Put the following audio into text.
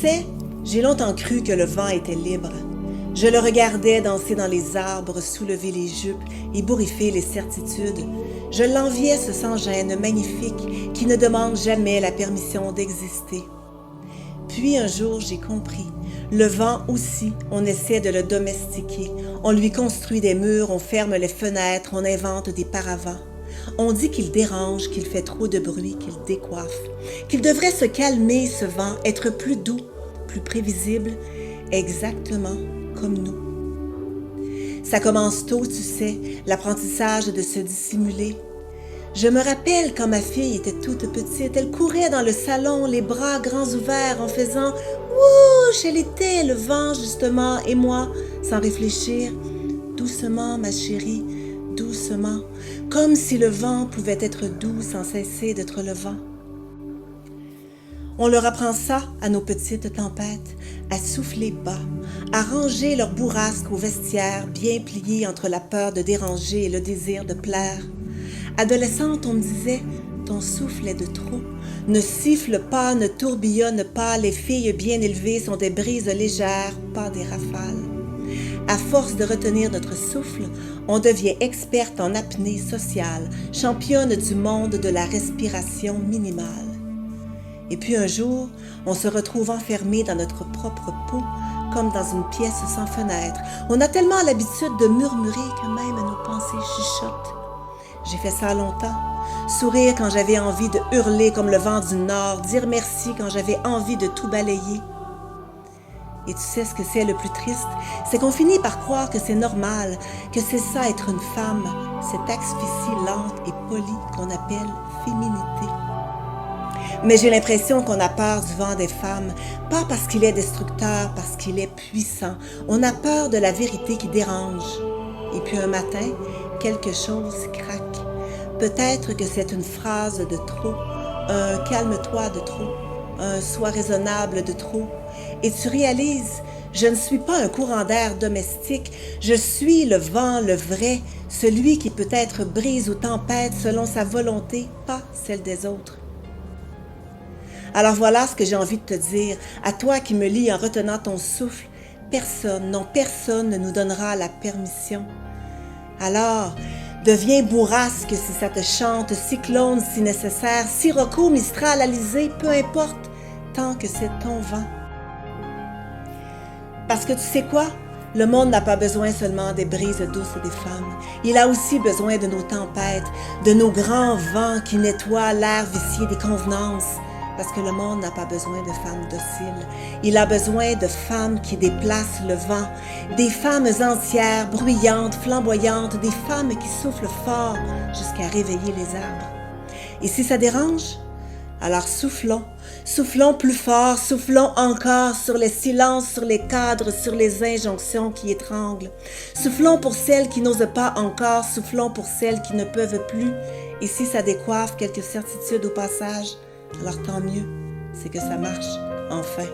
sais, j'ai longtemps cru que le vent était libre. Je le regardais danser dans les arbres, soulever les jupes et bourrifer les certitudes. Je l'enviais, ce sans-gêne magnifique qui ne demande jamais la permission d'exister. Puis un jour, j'ai compris. Le vent aussi, on essaie de le domestiquer. On lui construit des murs, on ferme les fenêtres, on invente des paravents. On dit qu'il dérange, qu'il fait trop de bruit, qu'il décoiffe, qu'il devrait se calmer, ce vent, être plus doux, plus prévisible, exactement comme nous. Ça commence tôt, tu sais, l'apprentissage de se dissimuler. Je me rappelle quand ma fille était toute petite, elle courait dans le salon, les bras grands ouverts en faisant « Wouch !» Elle était le vent, justement, et moi, sans réfléchir. Doucement, ma chérie, doucement, comme si le vent pouvait être doux sans cesser d'être le vent. On leur apprend ça à nos petites tempêtes, à souffler bas, à ranger leur bourrasque au vestiaire bien plié entre la peur de déranger et le désir de plaire. Adolescente, on me disait, ton souffle est de trop. Ne siffle pas, ne tourbillonne pas, les filles bien élevées sont des brises légères, pas des rafales. À force de retenir notre souffle, on devient experte en apnée sociale, championne du monde de la respiration minimale. Et puis un jour, on se retrouve enfermé dans notre propre peau, comme dans une pièce sans fenêtre. On a tellement l'habitude de murmurer que même nos pensées chuchotent. J'ai fait ça longtemps. Sourire quand j'avais envie de hurler comme le vent du Nord, dire merci quand j'avais envie de tout balayer. Et tu sais ce que c'est le plus triste? C'est qu'on finit par croire que c'est normal, que c'est ça être une femme, cette asphyxie lente et polie qu'on appelle féminité. Mais j'ai l'impression qu'on a peur du vent des femmes, pas parce qu'il est destructeur, parce qu'il est puissant. On a peur de la vérité qui dérange. Et puis un matin, quelque chose craque. Peut-être que c'est une phrase de trop, un calme-toi de trop, un sois raisonnable de trop. Et tu réalises, je ne suis pas un courant d'air domestique, je suis le vent, le vrai, celui qui peut-être brise ou tempête selon sa volonté, pas celle des autres. Alors voilà ce que j'ai envie de te dire, à toi qui me lis en retenant ton souffle, personne, non personne ne nous donnera la permission. Alors, deviens bourrasque si ça te chante, cyclone si nécessaire, sirocco, mistral, alizé, peu importe, tant que c'est ton vent. Parce que tu sais quoi? Le monde n'a pas besoin seulement des brises douces des femmes. Il a aussi besoin de nos tempêtes, de nos grands vents qui nettoient l'air vicié des convenances. Parce que le monde n'a pas besoin de femmes dociles. Il a besoin de femmes qui déplacent le vent, des femmes entières, bruyantes, flamboyantes, des femmes qui soufflent fort jusqu'à réveiller les arbres. Et si ça dérange, alors soufflons, soufflons plus fort, soufflons encore sur les silences, sur les cadres, sur les injonctions qui étranglent. Soufflons pour celles qui n'osent pas encore, soufflons pour celles qui ne peuvent plus. Et si ça décoiffe quelques certitudes au passage, alors tant mieux, c'est que ça marche, enfin.